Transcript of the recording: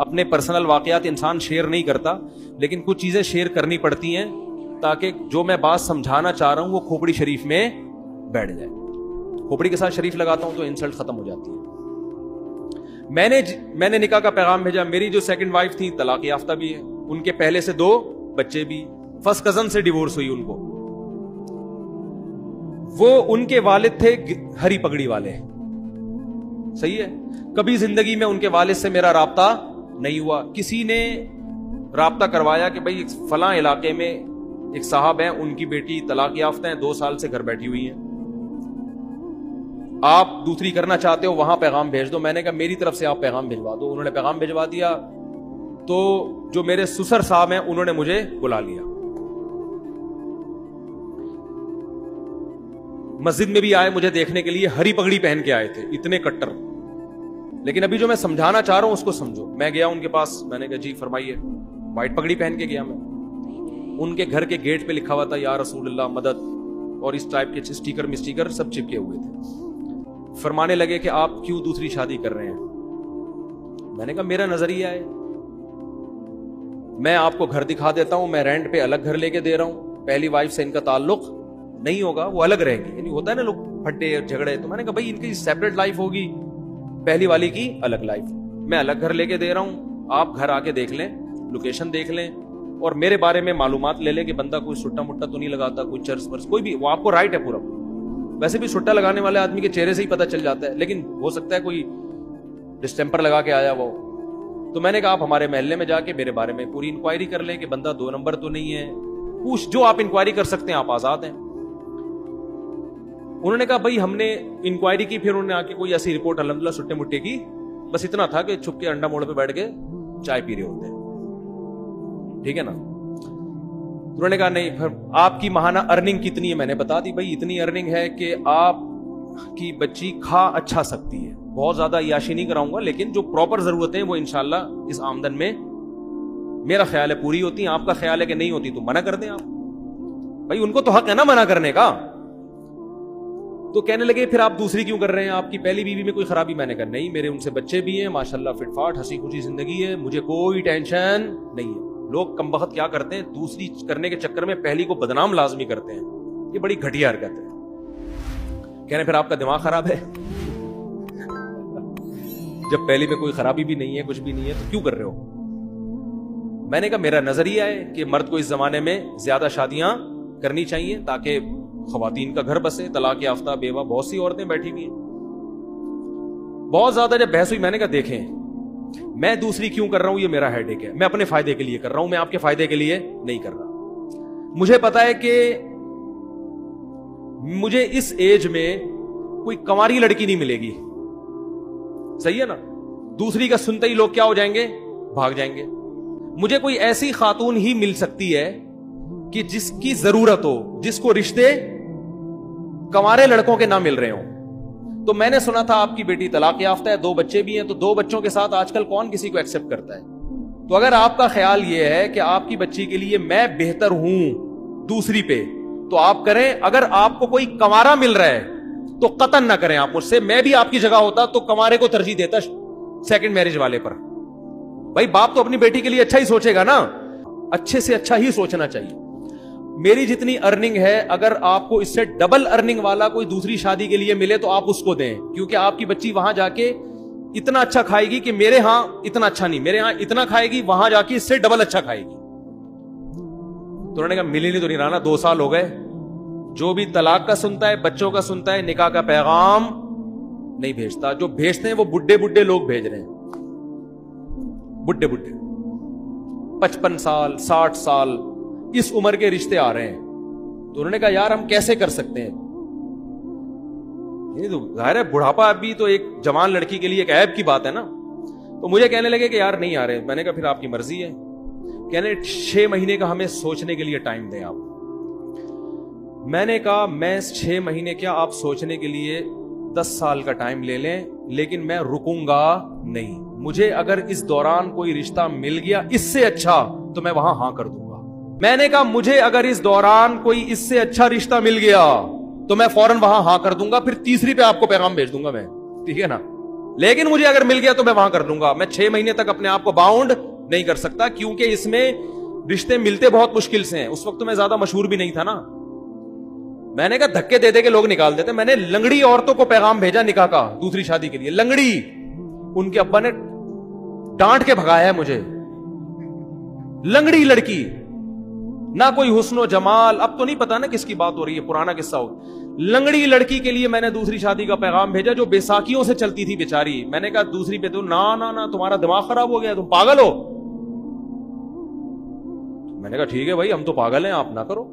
اپنے پرسنل واقعات انسان شیئر نہیں کرتا, لیکن کچھ چیزیں شیئر کرنی پڑتی ہیں تاکہ جو میں بات سمجھانا چاہ رہا ہوں وہ کھوپڑی شریف میں بیٹھ جائے. کھوپڑی کے ساتھ شریف لگاتا ہوں تو انسلٹ ختم ہو جاتی ہے. میں نے نکاح کا پیغام بھیجا. میری جو سیکنڈ وائف تھی طلاق یافتہ بھی ہے, ان کے پہلے سے 2 بچے بھی, فرسٹ کزن سے ڈیورس ہوئی ان کو. وہ ان کے والد تھے ہری پگڑی والے, صحیح ہے. کبھی زندگی میں ان کے والد سے میرا رابطہ نہیں ہوا. کسی نے رابطہ کروایا کہ بھئی فلاں علاقے میں ایک صاحب ہیں, ان کی بیٹی طلاق یافتہ ہیں, 2 سال سے گھر بیٹھی ہوئی ہیں, آپ دوسری کرنا چاہتے ہو, وہاں پیغام بھیج دو. میں نے کہا میری طرف سے آپ پیغام بھجوا دو. انہوں نے پیغام بھجوا دیا. تو جو میرے سسر صاحب ہیں انہوں نے مجھے بلا لیا, مسجد میں بھی آئے مجھے دیکھنے کے لیے, ہری پگڑی پہن کے آئے تھے, اتنے کٹر. لیکن ابھی جو میں سمجھانا چاہ رہا ہوں اس کو سمجھو. میں گیا ان کے پاس, میں نے کہا جی فرمائیے. وائٹ پگڑی پہن کے گیا میں. ان کے گھر کے گیٹ پہ لکھا ہوا تھا یا رسول اللہ مدد, اور اس ٹائپ کے اسٹیکر سب چپکے ہوئے تھے. فرمانے لگے کہ آپ کیوں دوسری شادی کر رہے ہیں. میں نے کہا میرا نظریہ ہے, میں آپ کو گھر دکھا دیتا ہوں, میں رینٹ پہ الگ گھر لے کے دے رہا ہوں, پہلی وائف سے ان کا تعلق نہیں ہوگا, وہ الگ رہیں گی. یعنی ہوتا ہے نا لوگ پھٹے جھگڑے, تو میں نے کہا بھائی ان کی سیپریٹ لائف ہوگی, پہلی والی کی الگ لائف. میں الگ گھر لے کے دے رہا ہوں, آپ گھر آ کے دیکھ لیں, لوکیشن دیکھ لیں, اور میرے بارے میں معلومات لے لیں کہ بندہ کوئی سٹا مٹا تو نہیں لگاتا, کوئی چرس ورس کوئی بھی, وہ آپ کو رائٹ ہے پورا. ویسے بھی سٹا لگانے والے آدمی کے چہرے سے ہی پتہ چل جاتا ہے, لیکن ہو سکتا ہے کوئی ڈسٹمپر لگا کے آیا وہ. تو میں نے کہا آپ ہمارے محلے میں جا کے میرے بارے میں پوری انکوائری کر لیں کہ بندہ 2 نمبر تو نہیں ہے, پوچھ جو آپ انکوائری کر سکتے ہیں, آپ آزاد ہیں. انہوں نے کہا بھائی ہم نے انکوائری کی, پھر انہوں نے آ کے کوئی ایسی رپورٹ الحمدللہ سٹے مٹے کی, بس اتنا تھا کہ چھپ کے انڈا موڑ پہ بیٹھ کے چائے پی رہے ہوتے ہیں, ٹھیک ہے نا. انہوں نے کہا نہیں, پھر آپ کی ماہانہ ارننگ کتنی ہے. میں نے بتا دی بھائی اتنی ارننگ ہے کہ آپ کی بچی کھا اچھا سکتی ہے, بہت زیادہ عیاشی نہیں کراؤں گا, لیکن جو پراپر ضرورتیں وہ انشاءاللہ اس آمدن میں میرا خیال ہے پوری ہوتی ہیں. آپ کا خیال ہے کہ نہیں ہوتی تو منع کر دیں آپ, بھائی ان کو تو حق ہے نا منع کرنے کا. تو کہنے لگے پھر آپ دوسری کیوں کر رہے ہیں, آپ کی پہلی بیوی میں کوئی خرابی. میں نے کہا نہیں, میرے ان سے بچے بھی ہیں ماشاءاللہ, فٹ فاٹ ہنسی خوشی زندگی ہے, مجھے کوئی ٹینشن نہیں ہے. لوگ کم بخت کیا کرتے ہیں, دوسری کرنے کے چکر میں پہلی کو بدنام لازمی کرتے ہیں, یہ بڑی گھٹیا حرکت ہے. کہنے پھر آپ کا دماغ خراب ہے, جب پہلی میں کوئی خرابی بھی نہیں ہے, کچھ بھی نہیں ہے, تو کیوں کر رہے ہو. میں نے کہا میرا نظریہ ہے کہ مرد کو اس زمانے میں زیادہ شادیاں کرنی چاہیے تاکہ خواتین کا گھر بسے. طلاق یافتہ بیوہ بہت سی عورتیں بیٹھی ہوئی ہیں. بہت زیادہ جب بحث ہوئی, میں نے کہا دیکھیں میں دوسری کیوں کر رہا ہوں, یہ میرا ہیڈ ایک ہے, میں اپنے فائدے کے لیے کر رہا ہوں, میں آپ کے فائدے کے لیے نہیں کر رہا. مجھے پتا ہے کہ مجھے اس ایج میں کوئی کنواری لڑکی نہیں ملے گی, صحیح ہے نا. دوسری کا سنتے ہی لوگ کیا ہو جائیں گے, بھاگ جائیں گے. مجھے کوئی ایسی خاتون ہی مل سکتی ہے کہ جس کی ضرورت ہو, جس کو رشتے کنوارے لڑکوں کے نہ مل رہے ہوں. تو میں نے سنا تھا آپ کی بیٹی طلاق یافتہ ہے, 2 بچے بھی ہیں, تو 2 بچوں کے ساتھ آج کل کون کسی کو ایکسپٹ کرتا ہے. تو اگر آپ کا خیال یہ ہے کہ آپ کی بچی کے لیے میں بہتر ہوں دوسری پہ, تو آپ کریں. اگر آپ کو کوئی کنوارا مل رہا ہے تو قطعاً نہ کریں آپ مجھ سے. میں بھی آپ کی جگہ ہوتا تو کنوارے کو ترجیح دیتا سیکنڈ میرج والے پر. بھائی باپ تو اپنی بیٹی کے لیے اچھا ہی سوچے گا نا, اچھے سے اچھا ہی سوچنا چاہیے. میری جتنی ارننگ ہے, اگر آپ کو اس سے ڈبل ارننگ والا کوئی دوسری شادی کے لیے ملے تو آپ اس کو دیں, کیونکہ آپ کی بچی وہاں جا کے اتنا اچھا کھائے گی کہ میرے ہاں اتنا اچھا نہیں, میرے ہاں اتنا کھائے گی, وہاں جا کے اس سے ڈبل اچھا کھائے گی. تو انہوں نے کہا ملی نہیں تو نہیں رہنا, 2 سال ہو گئے. جو بھی طلاق کا سنتا ہے, بچوں کا سنتا ہے, نکاح کا پیغام نہیں بھیجتا. جو بھیجتے ہیں وہ بڈھے لوگ بھیج رہے ہیں, بڈھے 55 سال 60 سال اس عمر کے رشتے آ رہے ہیں. تو انہوں نے کہا یار ہم کیسے کر سکتے ہیں, تو ظاہر ہے بڑھاپا ابھی تو ایک جوان لڑکی کے لیے ایک عیب کی بات ہے نا. تو مجھے کہنے لگے کہ یار نہیں آ رہے. میں نے کہا پھر آپ کی مرضی ہے. کہنے 6 مہینے کا ہمیں سوچنے کے لیے ٹائم دیں آپ. میں نے کہا میں 6 مہینے کیا, آپ سوچنے کے لیے 10 سال کا ٹائم لے لیں, لیکن میں رکوں گا نہیں. مجھے اگر اس دوران کوئی رشتہ مل گیا اس سے اچھا تو میں وہاں ہاں کر دوں گا. میں نے کہا مجھے اگر اس دوران کوئی اس سے اچھا رشتہ مل گیا تو میں فوراً وہاں ہاں کر دوں گا, پھر تیسری پہ آپ کو پیغام بھیج دوں گا میں, ٹھیک ہے نا. لیکن مجھے اگر مل گیا تو میں وہاں کر لوں گا. میں 6 مہینے تک اپنے آپ کو باؤنڈ نہیں کر سکتا, کیونکہ اس میں رشتے ملتے بہت مشکل سے ہیں. اس وقت تو میں زیادہ مشہور بھی نہیں تھا نا. میں نے کہا دھکے دے دے کے لوگ نکال دیتے. میں نے لنگڑی عورتوں کو پیغام بھیجا نکاح کا دوسری شادی کے لیے. لنگڑی, ان کے ابا نے ڈانٹ کے بھگایا ہے مجھے. لنگڑی لڑکی, نہ کوئی حسن و جمال, اب تو نہیں پتا نا کس کی بات ہو رہی ہے, پرانا قصہ ہو. لنگڑی لڑکی کے لیے میں نے دوسری شادی کا پیغام بھیجا جو بیساکھیوں سے چلتی تھی بیچاری. میں نے کہا دوسری پہ تو نا تمہارا دماغ خراب ہو گیا, تم پاگل ہو. میں نے کہا ٹھیک ہے بھائی, ہم تو پاگل ہیں, آپ نہ کرو.